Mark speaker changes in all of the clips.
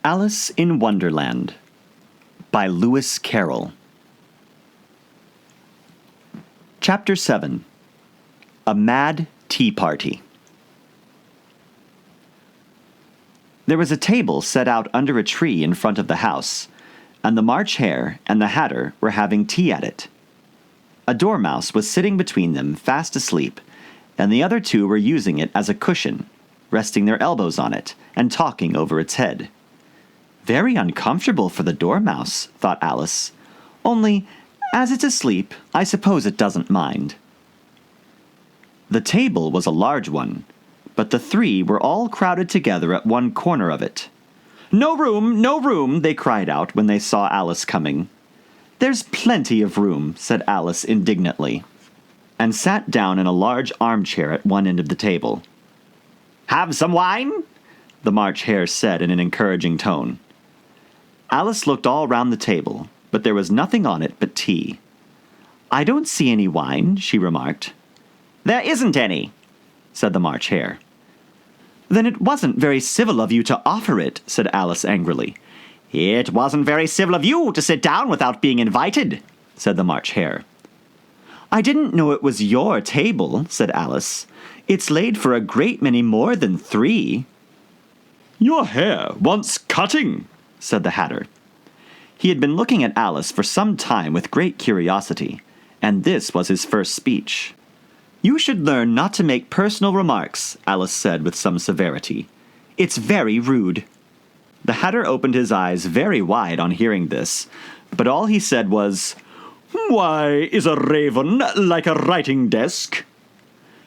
Speaker 1: Alice in Wonderland by Lewis Carroll. Chapter 7. A Mad Tea Party. There was a table set out under a tree in front of the house, and the March Hare and the Hatter were having tea at it. A dormouse was sitting between them, fast asleep, and the other two were using it as a cushion, resting their elbows on it and talking over its head. Very uncomfortable for the dormouse, thought Alice. Only, as it's asleep, I suppose it doesn't mind. The table was a large one, but the three were all crowded together at one corner of it. "No room, no room," they cried out when they saw Alice coming. "There's plenty of room," said Alice indignantly, and sat down in a large armchair at one end of the table. "Have some wine?" the March Hare said in an encouraging tone. Alice looked all round the table, but there was nothing on it but tea. "I don't see any wine," she remarked. "There isn't any," said the March Hare. "Then it wasn't very civil of you to offer it," said Alice angrily. "It wasn't very civil of you to sit down without being invited," said the March Hare. "I didn't know it was your table," said Alice. "It's laid for a great many more than three." "Your hair wants cutting," said the Hatter. He had been looking at Alice for some time with great curiosity, and this was his first speech. "You should learn not to make personal remarks," Alice said with some severity. "It's very rude." The Hatter opened his eyes very wide on hearing this, but all he said was, "Why is a raven like a writing desk?"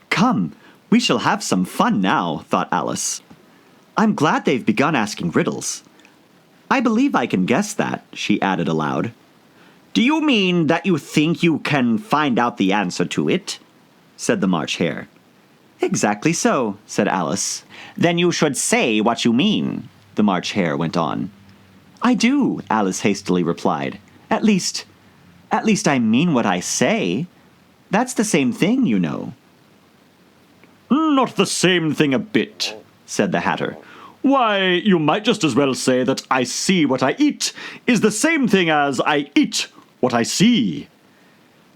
Speaker 1: "Come, we shall have some fun now," thought Alice. "I'm glad they've begun asking riddles. I believe I can guess that," she added aloud. "Do you mean that you think you can find out the answer to it?" said the March Hare. "Exactly so," said Alice. "Then you should say what you mean," the March Hare went on. "I do," Alice hastily replied. At least I mean what I say. That's the same thing, you know." "Not the same thing a bit," said the Hatter. "Why, you might just as well say that I see what I eat is the same thing as I eat what I see."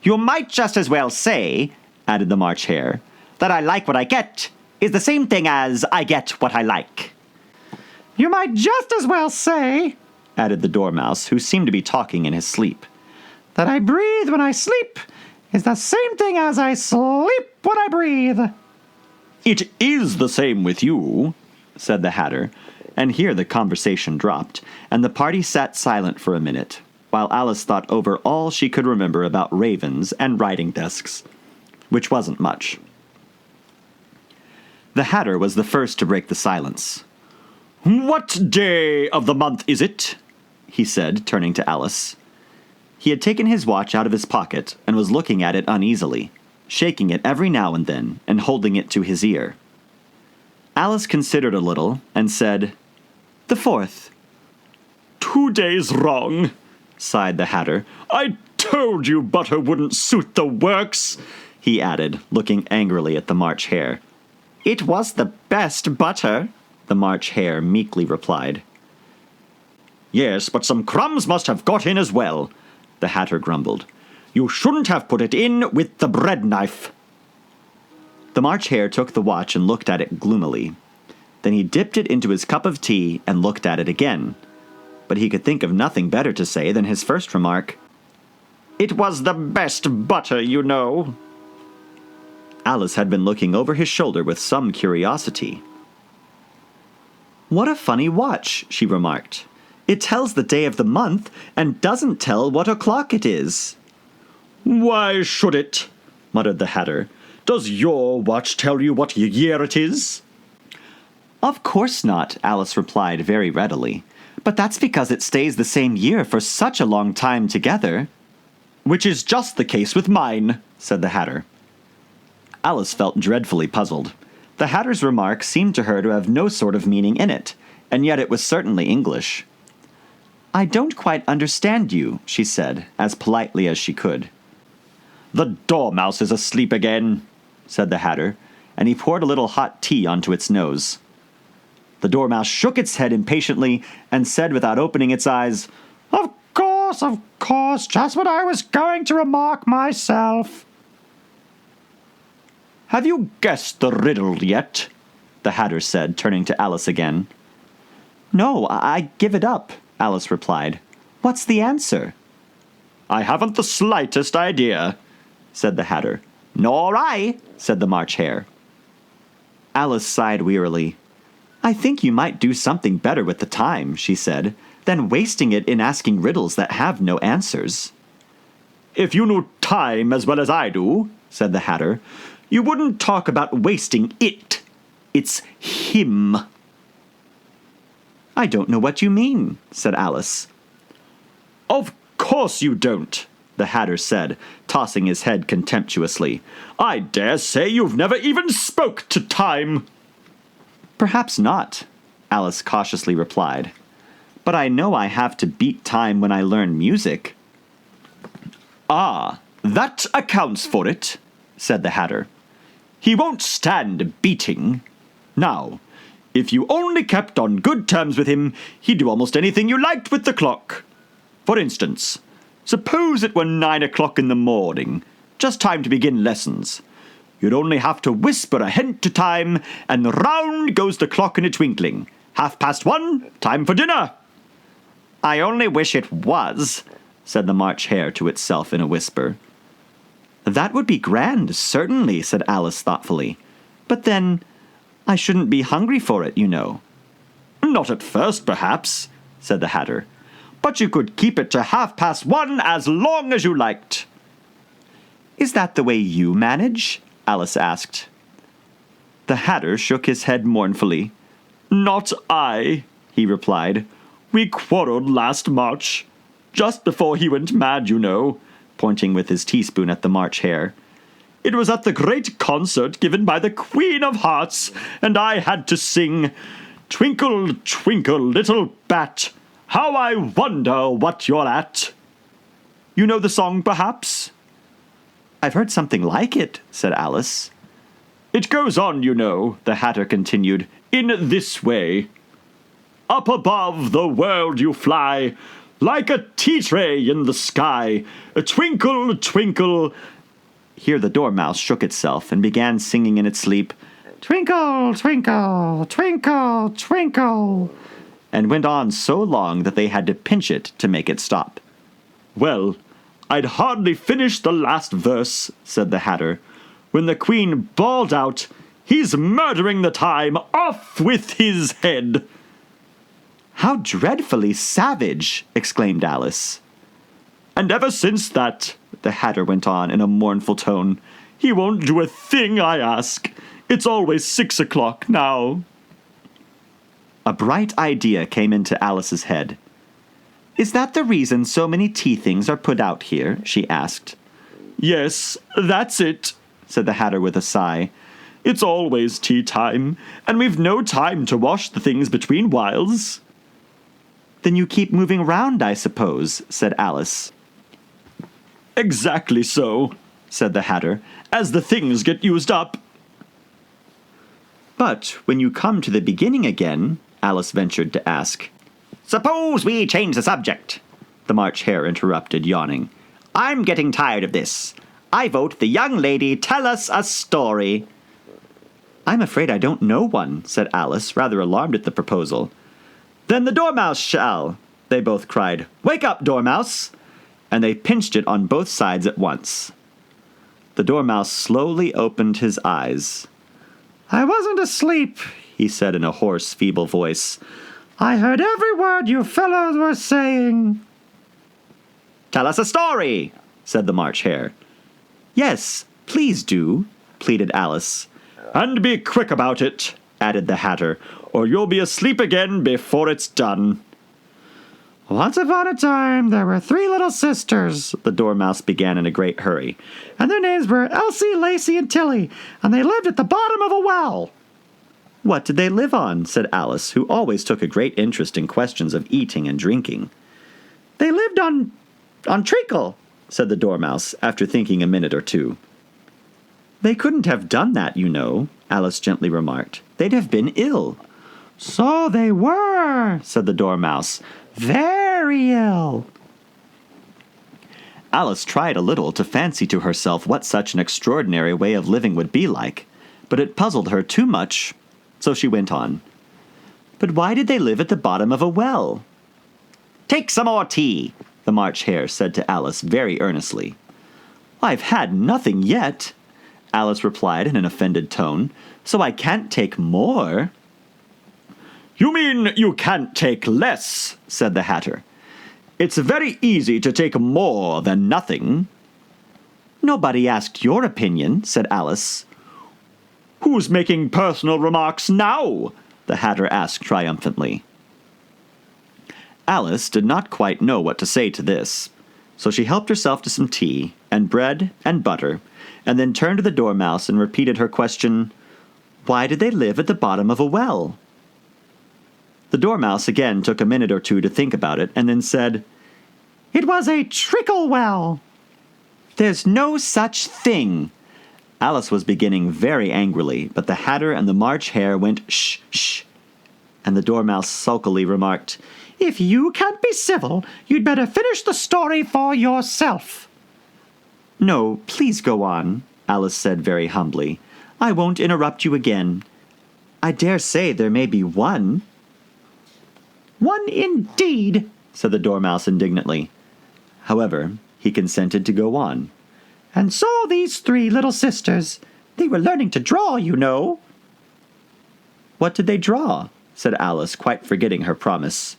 Speaker 1: "You might just as well say," added the March Hare, "that I like what I get is the same thing as I get what I like." "You might just as well say," added the Dormouse, who seemed to be talking in his sleep, "that I breathe when I sleep is the same thing as I sleep when I breathe." "It is the same with you," said the Hatter, and here the conversation dropped, and the party sat silent for a minute, while Alice thought over all she could remember about ravens and writing desks, which wasn't much. The Hatter was the first to break the silence. "What day of the month is it?" he said, turning to Alice. He had taken his watch out of his pocket and was looking at it uneasily, shaking it every now and then and holding it to his ear. Alice considered a little and said, "The 4th. "2 days wrong," sighed the Hatter. "I told you butter wouldn't suit the works," he added, looking angrily at the March Hare. "It was the best butter," the March Hare meekly replied. "Yes, but some crumbs must have got in as well," the Hatter grumbled. "You shouldn't have put it in with the bread knife." The March Hare took the watch and looked at it gloomily. Then he dipped it into his cup of tea and looked at it again. But he could think of nothing better to say than his first remark. "It was the best butter, you know." Alice had been looking over his shoulder with some curiosity. "What a funny watch," she remarked. "It tells the day of the month and doesn't tell what o'clock it is." "Why should it?" muttered the Hatter. "Does your watch tell you what year it is?" "Of course not," Alice replied very readily. "But that's because it stays the same year for such a long time together." "Which is just the case with mine," said the Hatter. Alice felt dreadfully puzzled. The Hatter's remark seemed to her to have no sort of meaning in it, and yet it was certainly English. "I don't quite understand you," she said, as politely as she could. "The Dormouse is asleep again," said the Hatter, and he poured a little hot tea onto its nose. The Dormouse shook its head impatiently and said without opening its eyes, Of course, just what I was going to remark myself. Have you guessed the riddle yet? The Hatter said, turning to Alice again. No, I give it up, Alice replied. What's the answer? I haven't the slightest idea, said the Hatter. Nor I, said the March Hare. Alice sighed wearily. I think you might do something better with the time, she said, than wasting it in asking riddles that have no answers. If you knew time as well as I do, said the Hatter, you wouldn't talk about wasting it. It's him. I don't know what you mean, said Alice. Of course you don't, the Hatter said, tossing his head contemptuously. I dare say you've never even spoke to time. Perhaps not, Alice cautiously replied. But I know I have to beat time when I learn music. Ah, that accounts for it, said the Hatter. He won't stand beating. Now, if you only kept on good terms with him, he'd do almost anything you liked with the clock. For instance, suppose it were 9 o'clock in the morning, just time to begin lessons. You'd only have to whisper a hint to time, and round goes the clock in a twinkling. 1:30, time for dinner. I only wish it was, said the March Hare to itself in a whisper. That would be grand, certainly, said Alice thoughtfully. But then, I shouldn't be hungry for it, you know. Not at first, perhaps, said the Hatter. But you could keep it to 1:30 as long as you liked. Is that the way you manage? Alice asked. The Hatter shook his head mournfully. Not I, he replied. We quarreled last March. Just before he went mad, you know, pointing with his teaspoon at the March Hare. It was at the great concert given by the Queen of Hearts, and I had to sing, Twinkle, twinkle, little bat, how I wonder what you're at. You know the song, perhaps? I've heard something like it, said Alice. It goes on, you know, the Hatter continued, in this way. Up above the world you fly, like a tea-tray in the sky, a twinkle, twinkle. Here the Dormouse shook itself and began singing in its sleep, Twinkle, twinkle, twinkle, twinkle, and went on so long that they had to pinch it to make it stop. Well, I'd hardly finished the last verse, said the Hatter, when the Queen bawled out, He's murdering the time, off with his head. How dreadfully savage, exclaimed Alice. And ever since that, the Hatter went on in a mournful tone, he won't do a thing I ask. It's always 6 o'clock now. A bright idea came into Alice's head. Is that the reason so many tea things are put out here? She asked. Yes, that's it, said the Hatter with a sigh. It's always tea time, and we've no time to wash the things between whiles. Then you keep moving round, I suppose, said Alice. Exactly so, said the Hatter, as the things get used up. But when you come to the beginning again, Alice ventured to ask. Suppose we change the subject, the March Hare interrupted, yawning. I'm getting tired of this. I vote the young lady tell us a story. I'm afraid I don't know one, said Alice, rather alarmed at the proposal. Then the Dormouse shall, they both cried. Wake up, Dormouse! And they pinched it on both sides at once. The Dormouse slowly opened his eyes. I wasn't asleep, he said in a hoarse, feeble voice. I heard every word you fellows were saying. Tell us a story, said the March Hare. Yes, please do, pleaded Alice. And be quick about it, added the Hatter, or you'll be asleep again before it's done. Once upon a time, there were 3 little sisters, the Dormouse began in a great hurry, and their names were Elsie, Lacey, and Tilly, and they lived at the bottom of a well. What did they live on? Said Alice, who always took a great interest in questions of eating and drinking. They lived on treacle, said the Dormouse, after thinking a minute or two. They couldn't have done that, you know, Alice gently remarked. They'd have been ill. "So they were," said the Dormouse. "Very ill." Alice tried a little to fancy to herself what such an extraordinary way of living would be like, but it puzzled her too much, so she went on. "But why did they live at the bottom of a well?" "Take some more tea," the March Hare said to Alice very earnestly. "I've had nothing yet," Alice replied in an offended tone, "so I can't take more." "You mean you can't take less," said the Hatter. "It's very easy to take more than nothing." "Nobody asked your opinion," said Alice. "Who's making personal remarks now?" the Hatter asked triumphantly. Alice did not quite know what to say to this, so she helped herself to some tea and bread and butter, and then turned to the Dormouse and repeated her question, "Why did they live at the bottom of a well?" The Dormouse again took a minute or two to think about it, and then said, "It was a trickle well." "There's no such thing." Alice was beginning very angrily, but the Hatter and the March Hare went shh, shh, and the Dormouse sulkily remarked, "If you can't be civil, you'd better finish the story for yourself." "No, please go on," Alice said very humbly. "I won't interrupt you again. I dare say there may be one." "One indeed," said the Dormouse indignantly. However, he consented to go on. "And so these three little sisters, they were learning to draw, you know." "What did they draw?" said Alice, quite forgetting her promise.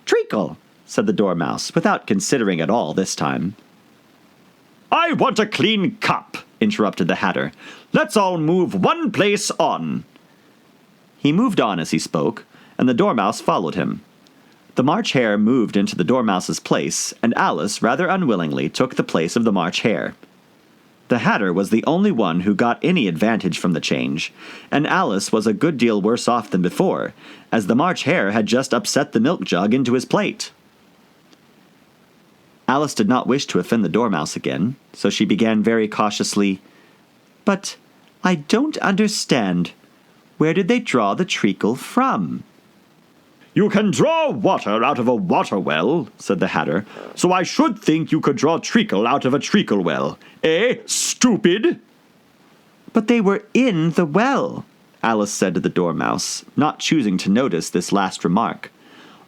Speaker 1: "Treacle," said the Dormouse, without considering at all this time. "I want a clean cup," interrupted the Hatter. "Let's all move one place on." He moved on as he spoke, and the Dormouse followed him. The March Hare moved into the Dormouse's place, and Alice, rather unwillingly, took the place of the March Hare. The Hatter was the only one who got any advantage from the change, and Alice was a good deal worse off than before, as the March Hare had just upset the milk jug into his plate. Alice did not wish to offend the Dormouse again, so she began very cautiously, "But I don't understand. Where did they draw the treacle from?" "You can draw water out of a water well," said the Hatter, "so I should think you could draw treacle out of a treacle well. Eh, stupid?" "But they were in the well," Alice said to the Dormouse, not choosing to notice this last remark.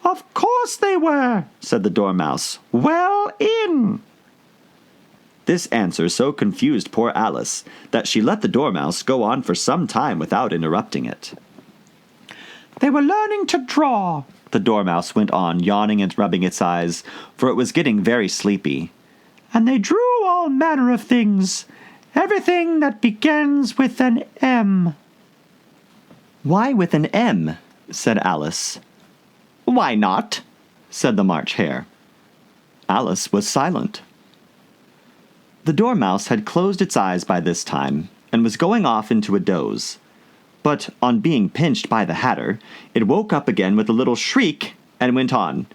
Speaker 1: "Of course they were," said the Dormouse. "Well in." This answer so confused poor Alice that she let the Dormouse go on for some time without interrupting it. "They were learning to draw," the Dormouse went on, yawning and rubbing its eyes, for it was getting very sleepy. "And they drew all manner of things. Everything that begins with an M." "Why with an M?" said Alice. "Why not?" said the March Hare. Alice was silent. The Dormouse had closed its eyes by this time, and was going off into a doze. But on being pinched by the Hatter, it woke up again with a little shriek, and went on.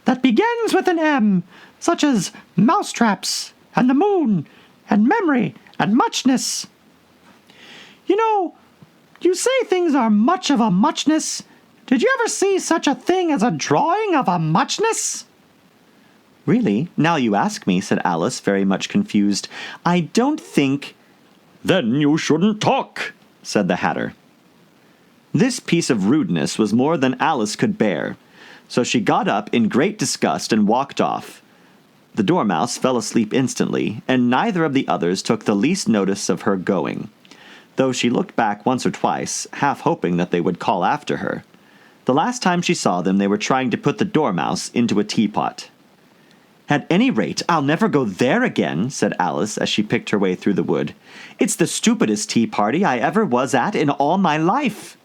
Speaker 1: "That begins with an M, such as mousetraps, and the moon, and memory, and muchness. You know, you say things are much of a muchness. Did you ever see such a thing as a drawing of a muchness?" "Really, now you ask me," said Alice, very much confused, "I don't think—" "Then you shouldn't talk," said the Hatter. This piece of rudeness was more than Alice could bear, so she got up in great disgust and walked off. The Dormouse fell asleep instantly, and neither of the others took the least notice of her going, though she looked back once or twice, half hoping that they would call after her. The last time she saw them, they were trying to put the Dormouse into a teapot. "At any rate, I'll never go there again," said Alice as she picked her way through the wood. "It's the stupidest tea party I ever was at in all my life."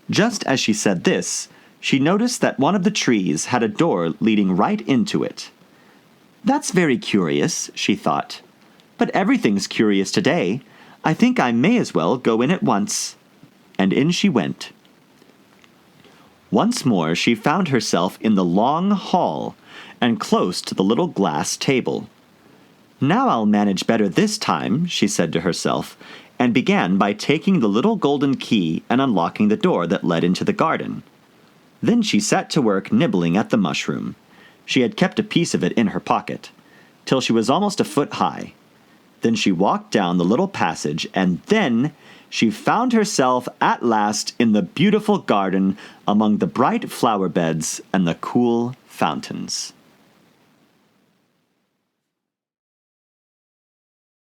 Speaker 1: Just as she said this, she noticed that one of the trees had a door leading right into it. "That's very curious," she thought. "But everything's curious today. I think I may as well go in at once." And in she went. Once more she found herself in the long hall, and close to the little glass table. "Now I'll manage better this time," she said to herself, and began by taking the little golden key and unlocking the door that led into the garden. Then she set to work nibbling at the mushroom. She had kept a piece of it in her pocket, till she was almost a foot high. Then she walked down the little passage, and then she found herself at last in the beautiful garden among the bright flower beds and the cool fountains.